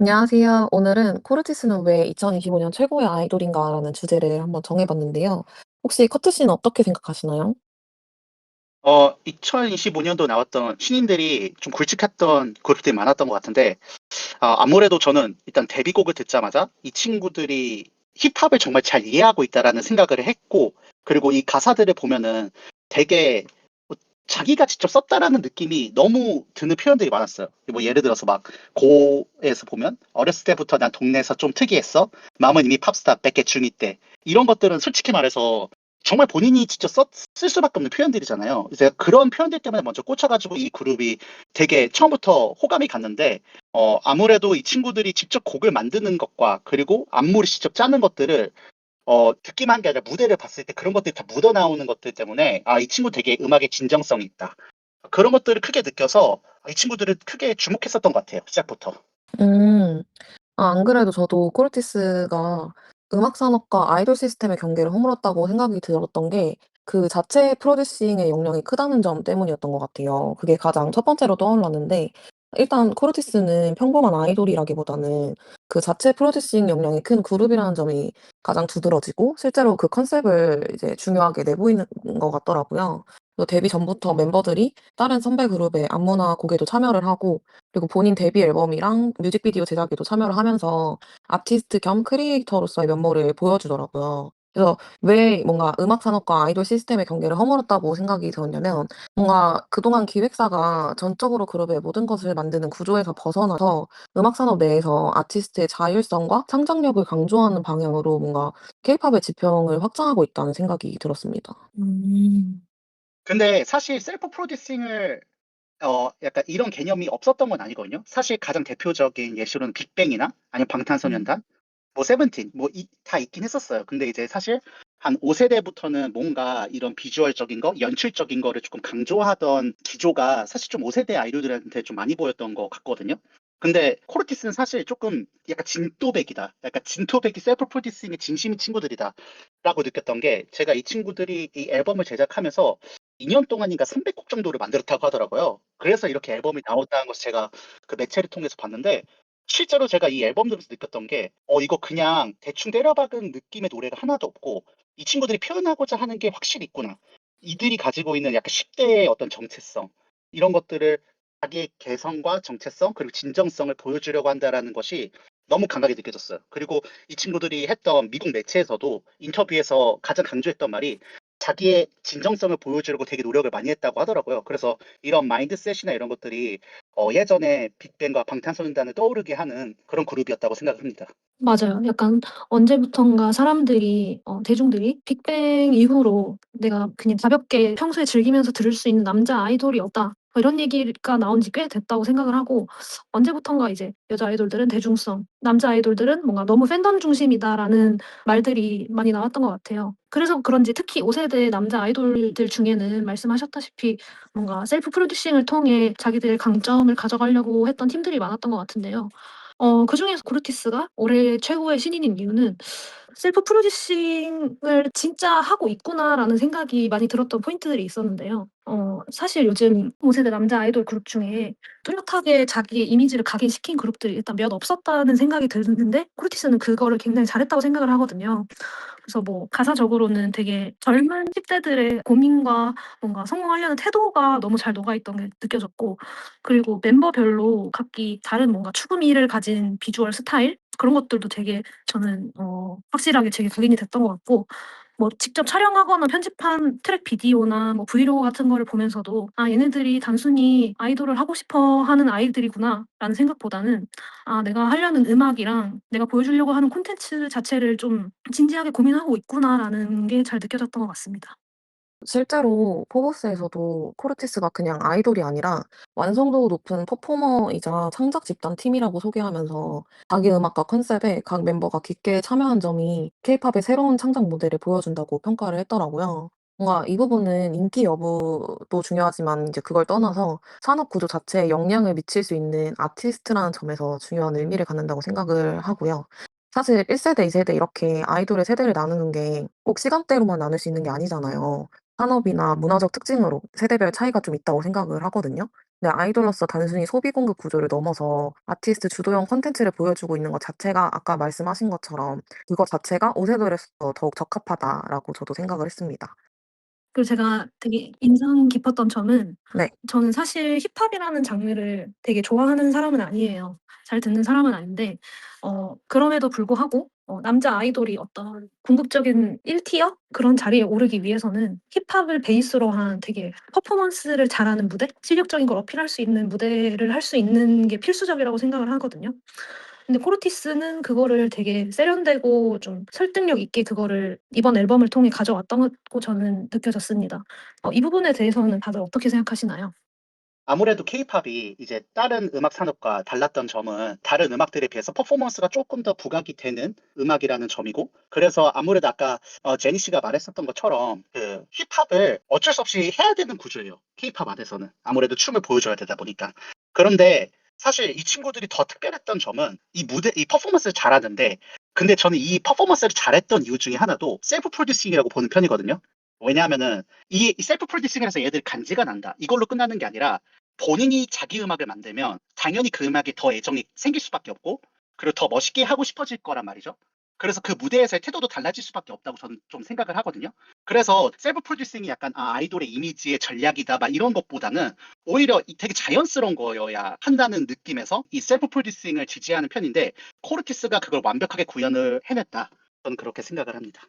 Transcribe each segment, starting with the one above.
안녕하세요. 오늘은 코르티스는 왜 2025년 최고의 아이돌인가라는 주제를 한번 정해봤는데요. 혹시 커트 씨는 어떻게 생각하시나요? 2025년도 나왔던 신인들이 좀 굵직했던 그룹들이 많았던 것 같은데, 아무래도 저는 일단 데뷔곡을 듣자마자 이 친구들이 힙합을 정말 잘 이해하고 있다라는 생각을 했고, 그리고 이 가사들을 보면은 되게 뭐 자기가 직접 썼다라는 느낌이 너무 드는 표현들이 많았어요. 뭐 예를 들어서 막 고에서 보면 어렸을 때부터 난 동네에서 좀 특이했어. 마음은 이미 팝스타 100개 중이 때. 이런 것들은 솔직히 말해서 정말 본인이 직접 쓸 수밖에 없는 표현들이잖아요. 그래서 그런 표현들 때문에 먼저 꽂혀가지고 이 그룹이 되게 처음부터 호감이 갔는데, 아무래도 이 친구들이 직접 곡을 만드는 것과 그리고 안무를 직접 짜는 것들을 듣기만 한 게 아니라 무대를 봤을 때 그런 것들이 다 묻어나오는 것들 때문에 이 친구 되게 음악에 진정성이 있다. 그런 것들을 크게 느껴서 이 친구들을 크게 주목했었던 것 같아요. 시작부터. 음, 안 그래도 저도 코르티스가 음악 산업과 아이돌 시스템의 경계를 허물었다고 생각이 들었던 게 그 자체 프로듀싱의 역량이 크다는 점 때문이었던 것 같아요. 그게 가장 첫 번째로 떠올랐는데 일단 코르티스는 평범한 아이돌이라기보다는 그 자체 프로듀싱 역량이 큰 그룹이라는 점이 가장 두드러지고 실제로 그 컨셉을 이제 중요하게 내보이는 것 같더라고요. 그래서 데뷔 전부터 멤버들이 다른 선배 그룹의 안무나 곡에도 참여를 하고 그리고 본인 데뷔 앨범이랑 뮤직비디오 제작에도 참여를 하면서 아티스트 겸 크리에이터로서의 면모를 보여주더라고요. 그래서 왜 뭔가 음악 산업과 아이돌 시스템의 경계를 허물었다고 생각이 들었냐면 뭔가 그동안 기획사가 전적으로 그룹의 모든 것을 만드는 구조에서 벗어나서 음악 산업 내에서 아티스트의 자율성과 창작력을 강조하는 방향으로 뭔가 케이팝의 지평을 확장하고 있다는 생각이 들었습니다. 근데 사실 셀프 프로듀싱을 약간 이런 개념이 없었던 건 아니거든요. 사실 가장 대표적인 예시로는 빅뱅이나 아니면 음. 방탄소년단, 뭐 세븐틴, 뭐 다 있긴 했었어요. 근데 이제 사실 한 5세대부터는 뭔가 이런 비주얼적인 거, 연출적인 거를 조금 강조하던 기조가 사실 좀 5세대 아이돌들한테 좀 많이 보였던 것 같거든요. 근데 코르티스는 사실 조금 약간 진또백이다. 약간 진또백이 셀프 프로듀싱의 진심인 친구들이다. 라고 느꼈던 게 제가 이 친구들이 이 앨범을 제작하면서 2년 동안인가 300곡 정도를 만들었다고 하더라고요. 그래서 이렇게 앨범이 나왔다는 것을 제가 그 매체를 통해서 봤는데 실제로 제가 이 앨범 들으면서 느꼈던 게 이거 그냥 대충 때려박은 느낌의 노래가 하나도 없고 이 친구들이 표현하고자 하는 게 확실히 있구나. 이들이 가지고 있는 약간 10대의 어떤 정체성 이런 것들을 자기의 개성과 정체성 그리고 진정성을 보여주려고 한다라는 것이 너무 강하게 느껴졌어요. 그리고 이 친구들이 했던 미국 매체에서도 인터뷰에서 가장 강조했던 말이 자기의 진정성을 보여주려고 되게 노력을 많이 했다고 하더라고요. 그래서 이런 마인드셋이나 이런 것들이 예전에 빅뱅과 방탄소년단을 떠오르게 하는 그런 그룹이었다고 생각합니다. 맞아요. 약간 언제부턴가 사람들이 대중들이 빅뱅 이후로 내가 그냥 가볍게 평소에 즐기면서 들을 수 있는 남자 아이돌이 없다. 뭐 이런 얘기가 나온 지 꽤 됐다고 생각을 하고 언제부턴가 이제 여자 아이돌들은 대중성, 남자 아이돌들은 뭔가 너무 팬덤 중심이다라는 말들이 많이 나왔던 것 같아요. 그래서 그런지 특히 5세대 남자 아이돌들 중에는 말씀하셨다시피 뭔가 셀프 프로듀싱을 통해 자기들의 강점을 가져가려고 했던 팀들이 많았던 것 같은데요. 그중에서 코르티스가 올해 최고의 신인인 이유는 '셀프 프로듀싱을 진짜 하고 있구나.'라는 생각이 많이 들었던 포인트들이 있었는데요. 사실 요즘 5 세대 남자 아이돌 그룹 중에 뚜렷하게 자기의 이미지를 각인시킨 그룹들이 일단 몇 없었다는 생각이 드는데 코르티스는 그거를 굉장히 잘했다고 생각을 하거든요. 그래서 뭐 가사적으로는 되게 젊은 10 대들의 고민과 뭔가 성공하려는 태도가 너무 잘 녹아있던 게 느껴졌고 그리고 멤버별로 각기 다른 뭔가 추구미를 가진 비주얼 스타일 그런 것들도 되게 저는 확실하게 제게 각인이 됐던 것 같고 뭐 직접 촬영하거나 편집한 트랙 비디오나 뭐 브이로그 같은 거를 보면서도 '아 얘네들이 단순히 아이돌을 하고 싶어 하는 아이들이구나.'라는 생각보다는 '아 내가 하려는 음악이랑 내가 보여주려고 하는 콘텐츠 자체를 좀 진지하게 고민하고 있구나.'라는 게 잘 느껴졌던 것 같습니다. 실제로 포브스에서도 코르티스가 그냥 아이돌이 아니라 완성도 높은 퍼포머이자 창작 집단 팀이라고 소개하면서 자기 음악과 컨셉에 각 멤버가 깊게 참여한 점이 케이팝의 새로운 창작 모델을 보여준다고 평가를 했더라고요. 뭔가 이 부분은 인기 여부도 중요하지만 이제 그걸 떠나서 산업 구조 자체에 영향을 미칠 수 있는 아티스트라는 점에서 중요한 의미를 갖는다고 생각을 하고요. 사실 1세대, 2세대 이렇게 아이돌의 세대를 나누는 게 꼭 시간대로만 나눌 수 있는 게 아니잖아요. 산업이나 문화적 특징으로 세대별 차이가 좀 있다고 생각을 하거든요. 네, 아이돌로서 단순히 소비 공급 구조를 넘어서 아티스트 주도형 콘텐츠를 보여주고 있는 것 자체가 아까 말씀하신 것처럼 그거 자체가 5세대로서 더욱 적합하다라고 저도 생각을 했습니다. 그리고 제가 되게 인상 깊었던 점은 네. 저는 사실 힙합이라는 장르를 되게 좋아하는 사람은 아니에요. 잘 듣는 사람은 아닌데 그럼에도 불구하고 남자 아이돌이 어떤 궁극적인 1 티어 그런 자리에 오르기 위해서는 힙합을 베이스로 한 되게 퍼포먼스를 잘하는 무대, 실력적인 걸 어필할 수 있는 무대를 할 수 있는 게 필수적이라고 생각을 하거든요. 근데 코르티스는 그거를 되게 세련되고 좀 설득력 있게 그거를 이번 앨범을 통해 가져왔다고 저는 느껴졌습니다. 이 부분에 대해서는 다들 어떻게 생각하시나요? 아무래도 케이팝이 이제 다른 음악 산업과 달랐던 점은 다른 음악들에 비해서 퍼포먼스가 조금 더 부각이 되는 음악이라는 점이고, 그래서 아무래도 아까 제니 씨가 말했었던 것처럼 그 힙합을 어쩔 수 없이 해야 되는 구조예요. 케이팝 안에서는 아무래도 춤을 보여줘야 되다 보니까. 그런데 사실 이 친구들이 더 특별했던 점은 이 무대, 이 퍼포먼스를 잘하는데, 근데 저는 이 퍼포먼스를 잘했던 이유 중에 하나도 셀프 프로듀싱이라고 보는 편이거든요. 왜냐하면은 이 셀프 프로듀싱에서 얘들 간지가 난다, 이걸로 끝나는 게 아니라 본인이 자기 음악을 만들면 당연히 그 음악에 더 애정이 생길 수밖에 없고, 그리고 더 멋있게 하고 싶어질 거란 말이죠. 그래서 그 무대에서의 태도도 달라질 수밖에 없다고 저는 좀 생각을 하거든요. 그래서 셀프 프로듀싱이 약간 아이돌의 이미지의 전략이다 막 이런 것보다는 오히려 되게 자연스러운 거여야 한다는 느낌에서 이 셀프 프로듀싱을 지지하는 편인데, 코르티스가 그걸 완벽하게 구현을 해냈다, 저는 그렇게 생각을 합니다.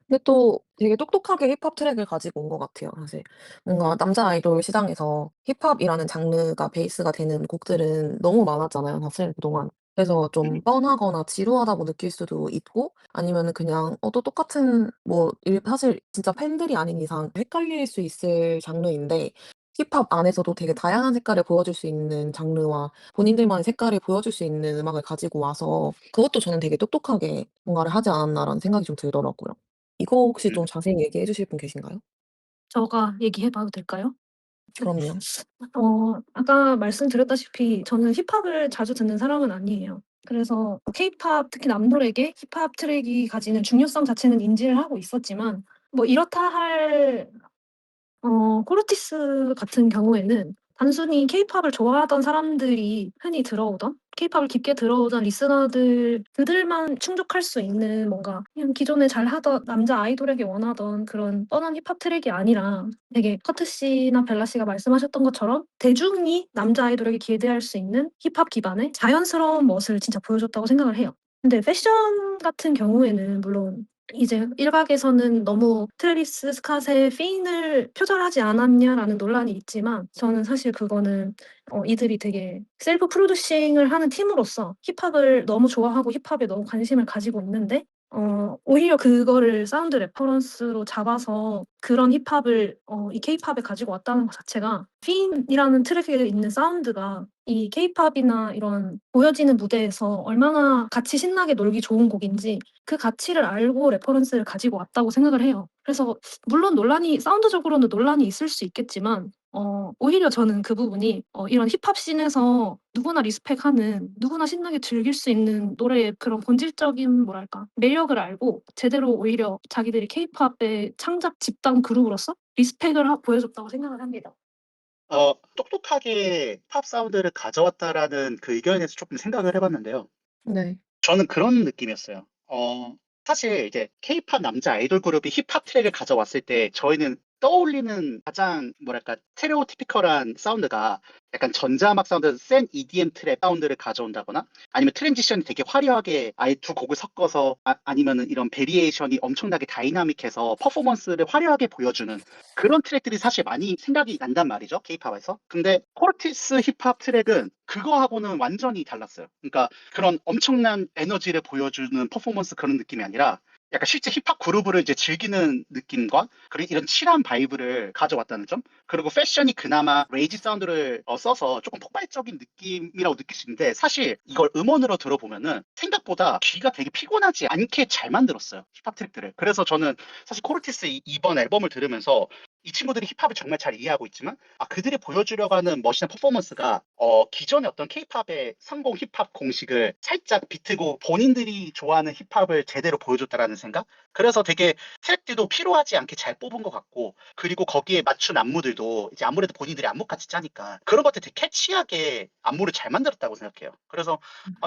근데 또 되게 똑똑하게 힙합 트랙을 가지고 온 것 같아요, 사실. 뭔가 남자 아이돌 시장에서 힙합이라는 장르가 베이스가 되는 곡들은 너무 많았잖아요, 사실 그동안. 그래서 좀 뻔하거나 지루하다고 느낄 수도 있고, 아니면은 그냥 또 똑같은 뭐 사실 진짜 팬들이 아닌 이상 헷갈릴 수 있을 장르인데, 힙합 안에서도 되게 다양한 색깔을 보여줄 수 있는 장르와 본인들만의 색깔을 보여줄 수 있는 음악을 가지고 와서 그것도 저는 되게 똑똑하게 뭔가를 하지 않았나라는 생각이 좀 들더라고요. 이거 혹시 음. 좀 자세히 얘기해 주실 분 계신가요? 제가 얘기해 봐도 될까요? 그럼요. 아까 말씀드렸다시피 저는 힙합을 자주 듣는 사람은 아니에요. 그래서 케이팝 특히 남돌에게 힙합 트랙이 가지는 중요성 자체는 인지를 하고 있었지만 뭐 이렇다 할 코르티스 같은 경우에는 단순히 케이팝을 좋아하던 사람들이 흔히 들어오던 케이팝을 깊게 들어오던 리스너들 그들만 충족할 수 있는 뭔가 그냥 기존에 잘하던 남자 아이돌에게 원하던 그런 뻔한 힙합 트랙이 아니라 되게 커트 씨나 벨라 씨가 말씀하셨던 것처럼 대중이 남자 아이돌에게 기대할 수 있는 힙합 기반의 자연스러운 멋을 진짜 보여줬다고 생각을 해요. 근데 패션 같은 경우에는 물론 이제 일각에서는 너무 트래비스 스캇의 페인을 표절하지 않았냐라는 논란이 있지만 저는 사실 그거는 이들이 되게 셀프 프로듀싱을 하는 팀으로서 힙합을 너무 좋아하고 힙합에 너무 관심을 가지고 있는데 오히려 그거를 사운드 레퍼런스로 잡아서 그런 힙합을 이 케이팝에 가지고 왔다는 것 자체가 핀이라는 트랙에 있는 사운드가 이 케이팝이나 이런 보여지는 무대에서 얼마나 같이 신나게 놀기 좋은 곡인지 그 가치를 알고 레퍼런스를 가지고 왔다고 생각을 해요. 그래서 물론 논란이 사운드적으로는 논란이 있을 수 있겠지만 오히려 저는 그 부분이 이런 힙합 씬에서 누구나 리스펙하는 누구나 신나게 즐길 수 있는 노래의 그런 본질적인 뭐랄까 매력을 알고 제대로 오히려 자기들이 케이팝의 창작 집단 그룹으로서 리스펙을 보여줬다고 생각을 합니다. 똑똑하게 팝 사운드를 가져왔다라는 그 의견에 대해서 조금 생각을 해봤는데요. 네. 저는 그런 느낌이었어요. 사실 이제 케이팝 남자 아이돌 그룹이 힙합 트랙을 가져왔을 때 저희는 떠올리는 가장 뭐랄까 스테레오티피컬한 사운드가 약간 전자음악 사운드, 센 EDM 트랩 사운드를 가져온다거나, 아니면 트랜지션이 되게 화려하게 아예 두 곡을 섞어서, 아니면은 이런 베리에이션이 엄청나게 다이나믹해서 퍼포먼스를 화려하게 보여주는 그런 트랙들이 사실 많이 생각이 난단 말이죠, 케이팝에서. 근데 코르티스 힙합 트랙은 그거하고는 완전히 달랐어요. 그러니까 그런 엄청난 에너지를 보여주는 퍼포먼스 그런 느낌이 아니라 약간 실제 힙합 그룹을 이제 즐기는 느낌과, 그리고 이런 칠한 바이브를 가져왔다는 점, 그리고 패션이 그나마 레이지 사운드를 써서 조금 폭발적인 느낌이라고 느낄 수 있는데, 사실 이걸 음원으로 들어보면은 생각보다 귀가 되게 피곤하지 않게 잘 만들었어요, 힙합 트랙들을. 그래서 저는 사실 코르티스 이번 앨범을 들으면서 이 친구들이 힙합을 정말 잘 이해하고 있지만 그들이 보여주려고 하는 멋있는 퍼포먼스가 기존의 어떤 케이팝의 성공 힙합 공식을 살짝 비트고 본인들이 좋아하는 힙합을 제대로 보여줬다라는 생각? 그래서 되게 트랙들도 필요하지 않게 잘 뽑은 것 같고 그리고 거기에 맞춘 안무들도 이제 아무래도 본인들이 안무같이 짜니까 그런 것들 되게 캐치하게 안무를 잘 만들었다고 생각해요. 그래서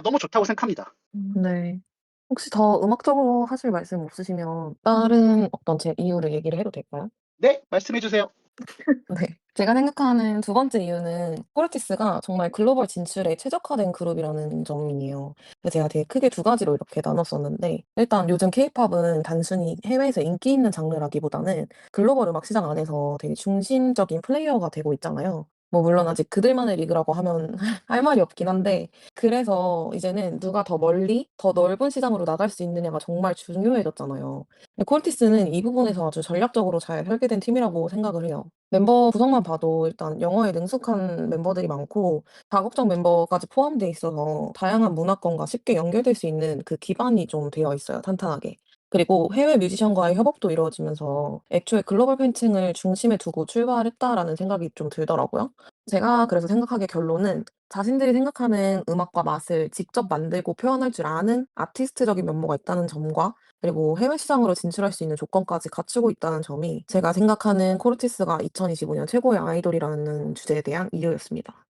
너무 좋다고 생각합니다. 네. 혹시 더 음악적으로 하실 말씀 없으시면 다른 어떤 제 이유를 얘기를 해도 될까요? 네, 말씀해주세요. 네. 제가 생각하는 두 번째 이유는 코르티스가 정말 글로벌 진출에 최적화된 그룹이라는 점이에요. 그래서 제가 되게 크게 두 가지로 이렇게 나눴었는데 일단 요즘 케이팝은 단순히 해외에서 인기 있는 장르라기보다는 글로벌 음악 시장 안에서 되게 중심적인 플레이어가 되고 있잖아요. 뭐 물론 아직 그들만의 리그라고 하면 할 말이 없긴 한데 그래서 이제는 누가 더 멀리 더 넓은 시장으로 나갈 수 있느냐가 정말 중요해졌잖아요. 근데 콜티스는 이 부분에서 아주 전략적으로 잘 설계된 팀이라고 생각을 해요. 멤버 구성만 봐도 일단 영어에 능숙한 멤버들이 많고 다국적 멤버까지 포함돼 있어서 다양한 문화권과 쉽게 연결될 수 있는 그 기반이 좀 되어 있어요, 탄탄하게. 그리고 해외 뮤지션과의 협업도 이루어지면서 애초에 글로벌 팬층을 중심에 두고 출발했다라는 생각이 좀 들더라고요. 제가 그래서 생각하기에 결론은 자신들이 생각하는 음악과 맛을 직접 만들고 표현할 줄 아는 아티스트적인 면모가 있다는 점과 그리고 해외 시장으로 진출할 수 있는 조건까지 갖추고 있다는 점이 제가 생각하는 코르티스가 2025년 최고의 아이돌이라는 주제에 대한 이유였습니다.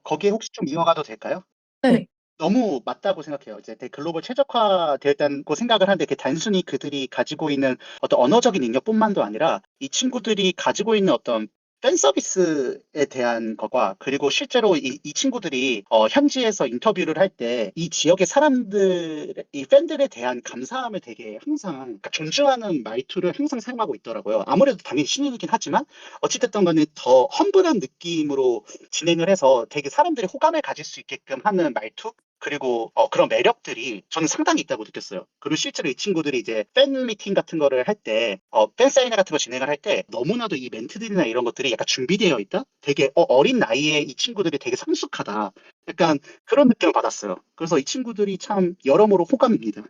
거기에 혹시 좀 이어가도 될까요? 네. 네. 너무 맞다고 생각해요. 이제 되게 글로벌 최적화되었다고 생각을 하는데 단순히 그들이 가지고 있는 어떤 언어적인 능력뿐만도 아니라 이 친구들이 가지고 있는 어떤 팬 서비스에 대한 것과 그리고 실제로 이 친구들이 현지에서 인터뷰를 할 때 이 지역의 사람들, 이 팬들에 대한 감사함을 되게 항상 그러니까 존중하는 말투를 항상 사용하고 있더라고요. 아무래도 당연히 신인이긴 하지만 어찌됐든 간에 더 험블한 느낌으로 진행을 해서 되게 사람들이 호감을 가질 수 있게끔 하는 말투? 그리고 그런 매력들이 저는 상당히 있다고 느꼈어요. 그리고 실제로 이 친구들이 이제 팬 미팅 같은 거를 할 때, 팬 사인회 같은 거 진행을 할 때 너무나도 이 멘트들이나 이런 것들이 약간 준비되어 있다? 되게 어린 나이에 이 친구들이 되게 성숙하다. 약간 그런 느낌을 받았어요. 그래서 이 친구들이 참 여러모로 호감입니다.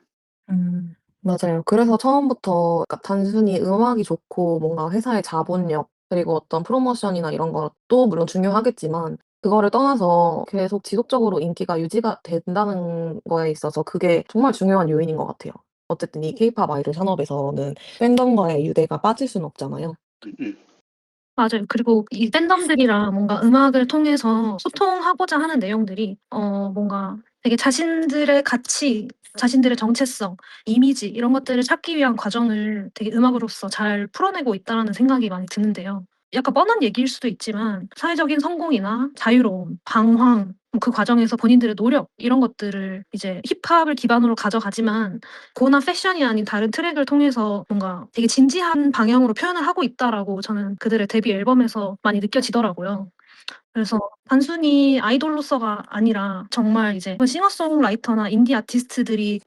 맞아요. 그래서 처음부터 그러니까 단순히 음악이 좋고 뭔가 회사의 자본력 그리고 어떤 프로모션이나 이런 것도 물론 중요하겠지만 그거를 떠나서 계속 지속적으로 인기가 유지가 된다는 거에 있어서 그게 정말 중요한 요인인 것 같아요. 어쨌든 이 케이팝 아이돌 산업에서는 팬덤과의 유대가 빠질 수는 없잖아요. 음, 음. 맞아요. 그리고 이 팬덤들이랑 뭔가 음악을 통해서 소통하고자 하는 내용들이 뭔가 되게 자신들의 가치, 자신들의 정체성, 이미지 이런 것들을 찾기 위한 과정을 되게 음악으로서 잘 풀어내고 있다라는 생각이 많이 드는데요. 약간 뻔한 얘기일 수도 있지만 사회적인 성공이나 자유로움, 방황 그 과정에서 본인들의 노력 이런 것들을 이제 힙합을 기반으로 가져가지만 고나 패션이 아닌 다른 트랙을 통해서 뭔가 되게 진지한 방향으로 표현을 하고 있다라고 저는 그들의 데뷔 앨범에서 많이 느껴지더라고요. 그래서 단순히 아이돌로서가 아니라 정말 이제 싱어송라이터나 인디 아티스트들이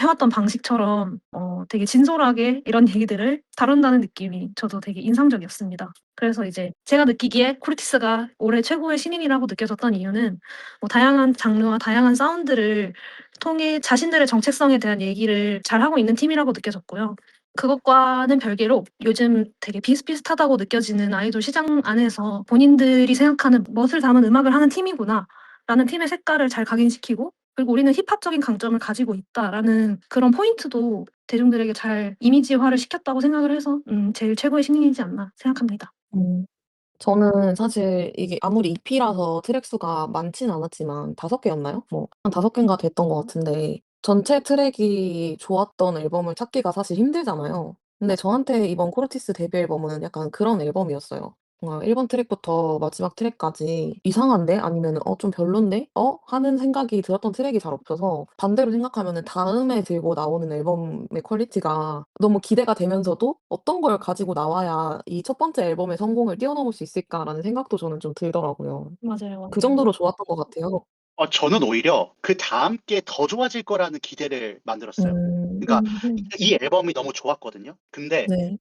해왔던 방식처럼 되게 진솔하게 이런 얘기들을 다룬다는 느낌이 저도 되게 인상적이었습니다. 그래서 이제 제가 느끼기에 코르티스가 올해 최고의 신인이라고 느껴졌던 이유는 뭐 다양한 장르와 다양한 사운드를 통해 자신들의 정체성에 대한 얘기를 잘하고 있는 팀이라고 느껴졌고요. 그것과는 별개로 요즘 되게 비슷비슷하다고 느껴지는 아이돌 시장 안에서 본인들이 생각하는 '멋을 담은 음악을 하는 팀이구나.'라는 팀의 색깔을 잘 각인시키고 그리고 '우리는 힙합적인 강점을 가지고 있다.'라는 그런 포인트도 대중들에게 잘 이미지화를 시켰다고 생각을 해서 제일 최고의 신인이지 않나 생각합니다. 음. 저는 사실 이게 아무리 EP라서 트랙 수가 많진 않았지만 5개였나요? 뭐 한 5개인가 됐던 것 같은데 전체 트랙이 좋았던 앨범을 찾기가 사실 힘들잖아요. 근데 저한테 이번 코르티스 데뷔 앨범은 약간 그런 앨범이었어요. 뭔가 1번 트랙부터 마지막 트랙까지 '이상한데?' 아니면은 '어 좀 별론데? 어?' 하는 생각이 들었던 트랙이 잘 없어서 반대로 생각하면은 다음에 들고 나오는 앨범의 퀄리티가 너무 기대가 되면서도 '어떤 걸 가지고 나와야 이 첫 번째 앨범의 성공을 뛰어넘을 수 있을까?'라는 생각도 저는 좀 들더라고요. 맞아요, 그 맞아요. 정도로 좋았던 것 같아요. 저는 오히려 그 다음 게 더 좋아질 거라는 기대를 만들었어요. 음. 그러니까 이 앨범이 너무 좋았거든요. 근데 네.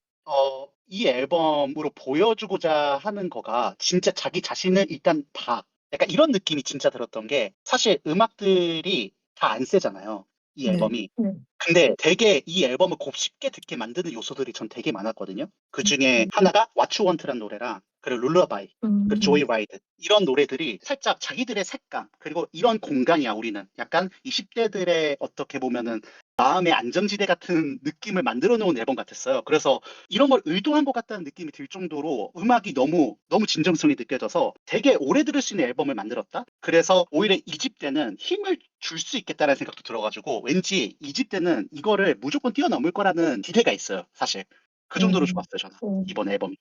이 앨범으로 보여주고자 하는 거가 진짜 자기 자신을 일단 다 약간 이런 느낌이 진짜 들었던 게 사실 음악들이 다 안 세잖아요. 이 네. 앨범이. 네. 근데 되게 이 앨범을 곱씹게 듣게 만드는 요소들이 전 되게 많았거든요. 그 중에 하나가 What You Want라는 노래랑 그리고 룰러바이, 그리고 음. 조이라이드 이런 노래들이 살짝 자기들의 색감 그리고 이런 공간이야 우리는 약간 20대들의 어떻게 보면은 마음의 안정지대 같은 느낌을 만들어 놓은 앨범 같았어요. 그래서 이런 걸 의도한 것 같다는 느낌이 들 정도로 음악이 너무 너무 진정성이 느껴져서 되게 오래 들을 수 있는 앨범을 만들었다. 그래서 오히려 이 집 때는 힘을 줄 수 있겠다라는 생각도 들어가지고 왠지 이 집 때는 이거를 무조건 뛰어넘을 거라는 기대가 있어요. 사실 그 정도로 음. 좋았어요 저는 어. 이번 앨범이.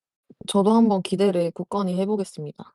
저도 한번 기대를 굳건히 해 보겠습니다.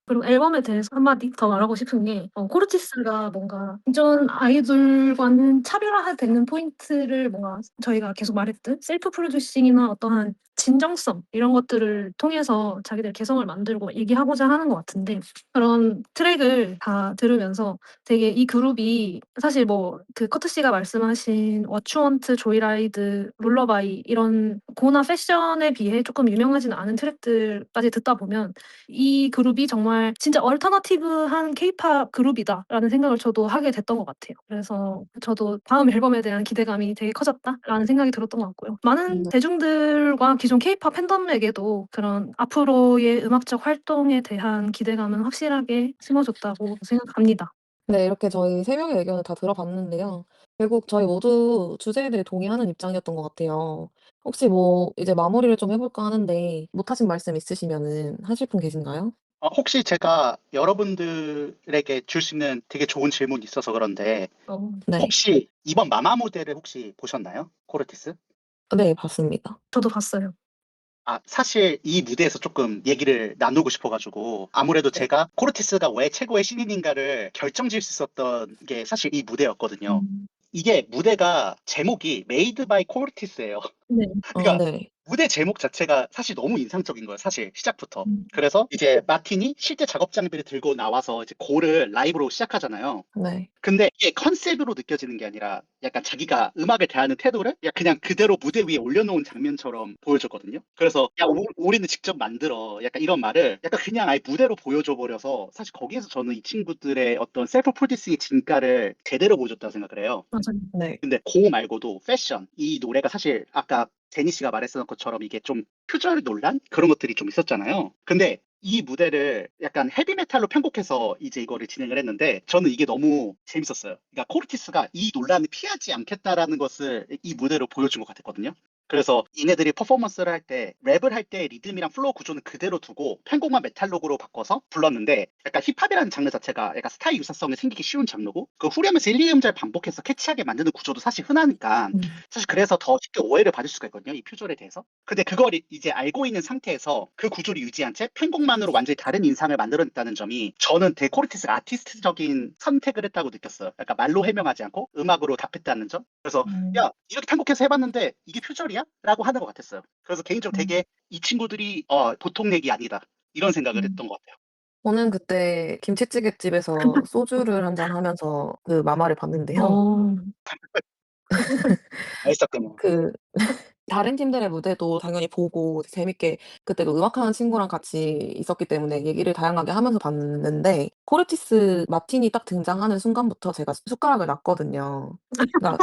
그리고 앨범에 대해서 한마디 더 말하고 싶은 게 코르티스가 뭔가 기존 아이돌과는 차별화되는 포인트를 뭔가 저희가 계속 말했듯 셀프 프로듀싱이나 어떠한 진정성 이런 것들을 통해서 자기들 개성을 만들고 얘기하고자 하는 것 같은데 그런 트랙을 다 들으면서 되게 이 그룹이 사실 뭐 그 커트 씨가 말씀하신 What You Want, 조이라이드, 롤러바이 이런 고나 패션에 비해 조금 유명하지는 않은 트랙들까지 듣다 보면 이 그룹이 정말 진짜 얼터너티브한 케이팝 그룹이다라는 생각을 저도 하게 됐던 것 같아요. 그래서 저도 다음 앨범에 대한 기대감이 되게 커졌다라는 생각이 들었던 것 같고요. 많은 네. 대중들과 기존 케이팝 팬덤에게도 그런 앞으로의 음악적 활동에 대한 기대감은 확실하게 심어줬다고 생각합니다. 네, 이렇게 저희 세 명의 의견을 다 들어봤는데요. 결국 저희 모두 주제에 대해 동의하는 입장이었던 것 같아요. 혹시 뭐 이제 마무리를 좀 해 볼까 하는데 못하신 말씀 있으시면은 하실 분 계신가요? 혹시 제가 여러분들에게 줄 수 있는 되게 좋은 질문이 있어서 그런데 어, 네. 혹시 이번 마마 무대를 혹시 보셨나요? 코르티스? 네, 봤습니다. 저도 봤어요. 사실 이 무대에서 조금 얘기를 나누고 싶어가지고 아무래도 네. 제가 코르티스가 왜 최고의 신인인가를 결정지을 수 있었던 게 사실 이 무대였거든요. 음. 이게 무대가 제목이 Made by Cortis예요. 네. 그러니까 네. 무대 제목 자체가 사실 너무 인상적인 거예요. 사실 시작부터. 음. 그래서 이제 마틴이 실제 작업 장비를 들고 나와서 이제 고를 라이브로 시작하잖아요. 네. 근데 이게 컨셉으로 느껴지는 게 아니라 약간 자기가 음악을 대하는 태도를 그냥 그대로 무대 위에 올려놓은 장면처럼 보여줬거든요. 그래서 야 우리는 직접 만들어 약간 이런 말을 약간 그냥 아예 무대로 보여줘 버려서 사실 거기에서 저는 이 친구들의 어떤 셀프 프로듀스의 진가를 제대로 보여줬다고 생각을 해요. 맞아요. 네. 근데 그 말고도 패션 이 노래가 사실 아까 제니 씨가 말했던 것처럼 이게 좀 표절 논란 그런 것들이 좀 있었잖아요. 근데 이 무대를 약간 헤비메탈로 편곡해서 이제 이거를 진행을 했는데 저는 이게 너무 재밌었어요. 그러니까 코르티스가 이 논란을 피하지 않겠다라는 것을 이 무대로 보여준 것 같았거든요. 그래서 얘네들이 퍼포먼스를 할 때 랩을 할 때 리듬이랑 플로우 구조는 그대로 두고 편곡만 메탈록으로 바꿔서 불렀는데 약간 힙합이라는 장르 자체가 약간 스타일 유사성이 생기기 쉬운 장르고 그 후렴에서 1, 2음절 반복해서 캐치하게 만드는 구조도 사실 흔하니까 음. 사실 그래서 더 쉽게 오해를 받을 수가 있거든요. 이 표절에 대해서. 근데 그걸 이제 알고 있는 상태에서 그 구조를 유지한 채 편곡만으로 완전히 다른 인상을 만들어냈다는 점이 저는 데코르티스가 아티스트적인 선택을 했다고 느꼈어요. 약간 말로 해명하지 않고 음악으로 답했다는 점. 그래서 음. 야 이렇게 편곡해서 해봤는데 이게 표절이야? 라고 하는 것 같았어요. 그래서 개인적으로 음. 되게 이 친구들이 보통 얘기 아니다. 이런 생각을 음. 했던 것 같아요. 저는 그때 김치찌개 집에서 소주를 한잔 하면서 그 마마를 봤는데요. 어. 맛있었구나. 그 다른 팀들의 무대도 당연히 보고 재밌게 그때도 음악하는 친구랑 같이 있었기 때문에 얘기를 다양하게 하면서 봤는데 코르티스 마틴이 딱 등장하는 순간부터 제가 숟가락을 놨거든요. 그러니까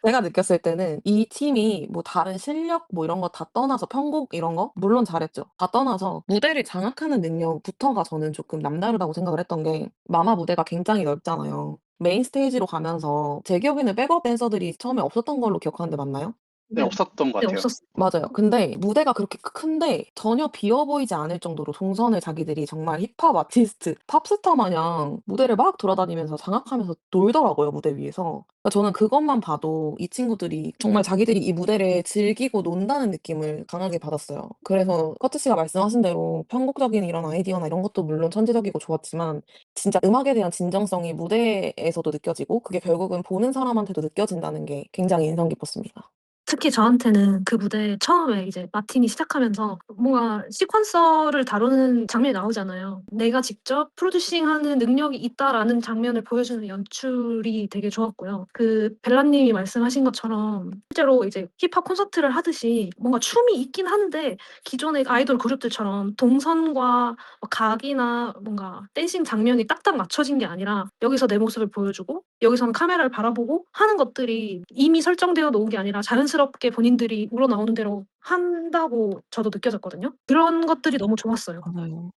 제가 느꼈을 때는 이 팀이 뭐 다른 실력 뭐 이런 거 다 떠나서 편곡 이런 거 물론 잘했죠. 다 떠나서 무대를 장악하는 능력부터가 저는 조금 남다르다고 생각을 했던 게 마마 무대가 굉장히 넓잖아요. 메인 스테이지로 가면서 제 기억에는 백업 댄서들이 처음에 없었던 걸로 기억하는데 맞나요? 네, 네. 없었던 것 네, 같아요. 없었어요. 맞아요. 근데 무대가 그렇게 큰데 전혀 비어 보이지 않을 정도로 동선을 자기들이 정말 힙합 아티스트, 팝스타 마냥 무대를 막 돌아다니면서 장악하면서 놀더라고요, 무대 위에서. 그러니까 저는 그것만 봐도 이 친구들이 정말 자기들이 이 무대를 즐기고 논다는 느낌을 강하게 받았어요. 그래서 커트 씨가 말씀하신 대로 편곡적인 이런 아이디어나 이런 것도 물론 천재적이고 좋았지만 진짜 음악에 대한 진정성이 무대에서도 느껴지고 그게 결국은 보는 사람한테도 느껴진다는 게 굉장히 인상 깊었습니다. 특히 저한테는 그 무대 처음에 이제 마틴이 시작하면서 뭔가 시퀀서를 다루는 장면이 나오잖아요. 내가 직접 프로듀싱하는 능력이 있다라는 장면을 보여주는 연출이 되게 좋았고요. 그 벨라님이 말씀하신 것처럼 실제로 이제 힙합 콘서트를 하듯이 뭔가 춤이 있긴 한데 기존의 아이돌 그룹들처럼 동선과 각이나 뭔가 댄싱 장면이 딱딱 맞춰진 게 아니라 여기서 내 모습을 보여주고 여기서는 카메라를 바라보고 하는 것들이 이미 설정되어 놓은 게 아니라 자연스럽게 본인들이 우러나오는 대로 한다고 저도 느껴졌거든요. 그런 것들이 너무 좋았어요. 맞아요.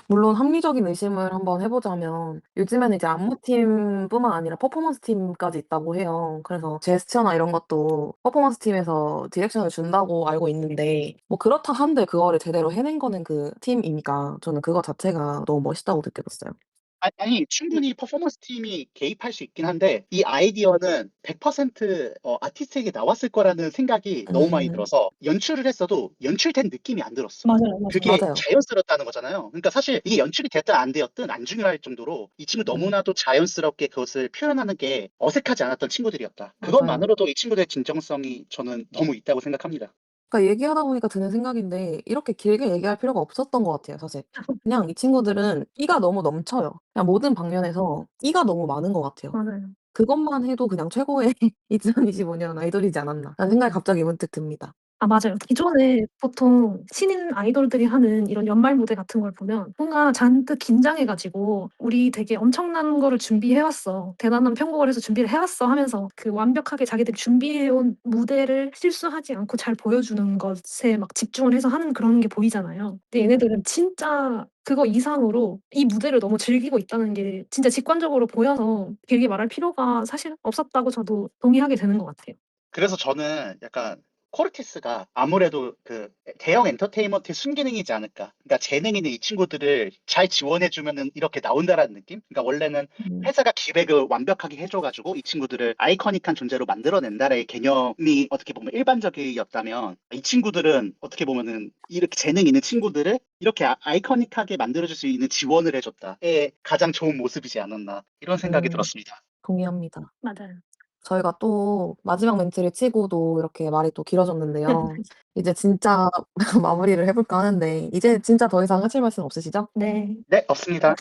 물론 합리적인 의심을 한번 해 보자면 요즘에는 이제 안무팀뿐만 아니라 퍼포먼스 팀까지 있다고 해요. 그래서 제스처나 이런 것도 퍼포먼스 팀에서 디렉션을 준다고 알고 있는데 뭐 그렇다 한들 그거를 제대로 해낸 거는 그 팀이니까 저는 그거 자체가 너무 멋있다고 느껴졌어요. 아니, 충분히 퍼포먼스 팀이 개입할 수 있긴 한데, 이 아이디어는 100% 아티스트에게 나왔을 거라는 생각이 너무 많이 음. 들어서, 연출을 했어도 연출된 느낌이 안 들었어. 맞아요, 맞아요. 그게 맞아요. 자연스럽다는 거잖아요. 그러니까 사실 이게 연출이 됐든 안 되었든 안 중요할 정도로 이 친구 음. 너무나도 자연스럽게 그것을 표현하는 게 어색하지 않았던 친구들이었다. 맞아요. 그것만으로도 이 친구들의 진정성이 저는 너무 있다고 생각합니다. 그러니까 얘기하다 보니까 드는 생각인데 이렇게 길게 얘기할 필요가 없었던 것 같아요 사실. 그냥 이 친구들은 끼가 너무 넘쳐요. 그냥 모든 방면에서 끼가 너무 많은 것 같아요. 맞아요. 그것만 해도 그냥 최고의 2025년 아이돌이지 않았나라는 생각이 갑자기 문득 듭니다. 아 맞아요. 기존에 보통 신인 아이돌들이 하는 이런 연말 무대 같은 걸 보면 뭔가 잔뜩 긴장해 가지고 "우리 되게 엄청난 거를 준비해 왔어. 대단한 편곡을 해서 준비를 해 왔어." 하면서 그 완벽하게 자기들이 준비해 온 무대를 실수하지 않고 잘 보여주는 것에 막 집중을 해서 하는 그런 게 보이잖아요. 근데 얘네들은 진짜 그거 이상으로 이 무대를 너무 즐기고 있다는 게 진짜 직관적으로 보여서 길게 말할 필요가 사실 없었다고 저도 동의하게 되는 것 같아요. 그래서 저는 약간 코르테스가 아무래도 그 대형 엔터테인먼트의 순기능이지 않을까. 그러니까 재능 있는 이 친구들을 잘 지원해주면은 이렇게 나온다라는 느낌? 그러니까 원래는 음. 회사가 기획을 완벽하게 해줘가지고 이 친구들을 아이코닉한 존재로 만들어낸다라의 개념이 어떻게 보면 일반적이었다면 이 친구들은 어떻게 보면은 이렇게 재능 있는 친구들을 이렇게 아이코닉하게 만들어줄 수 있는 지원을 해줬다의 가장 좋은 모습이지 않았나 이런 생각이 음. 들었습니다. 동의합니다. 맞아요. 저희가 또 마지막 멘트를 치고도 이렇게 말이 또 길어졌는데요. 이제 진짜 마무리를 해 볼까 하는데 이제 진짜 더 이상 하실 말씀 없으시죠? 네. 네, 없습니다.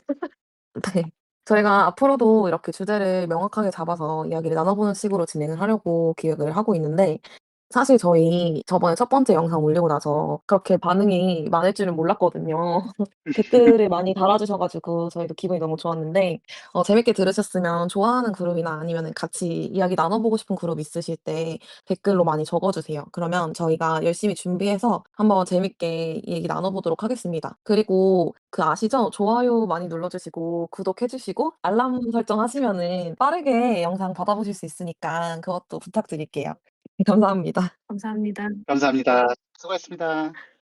네. 저희가 앞으로도 이렇게 주제를 명확하게 잡아서 이야기를 나눠보는 식으로 진행을 하려고 기획을 하고 있는데 사실 저희 저번에 첫 번째 영상 올리고 나서 그렇게 반응이 많을 줄은 몰랐거든요. 댓글을 많이 달아주셔 가지고 저희도 기분이 너무 좋았는데 재밌게 들으셨으면 좋아하는 그룹이나 아니면은 같이 이야기 나눠보고 싶은 그룹 있으실 때 댓글로 많이 적어 주세요. 그러면 저희가 열심히 준비해서 한번 재밌게 얘기 나눠보도록 하겠습니다. 그리고 그 아시죠? 좋아요 많이 눌러 주시고 구독해 주시고 알람 설정하시면은 빠르게 영상 받아보실 수 있으니까 그것도 부탁드릴게요. 감사합니다. 감사합니다. 감사합니다. 수고했습니다.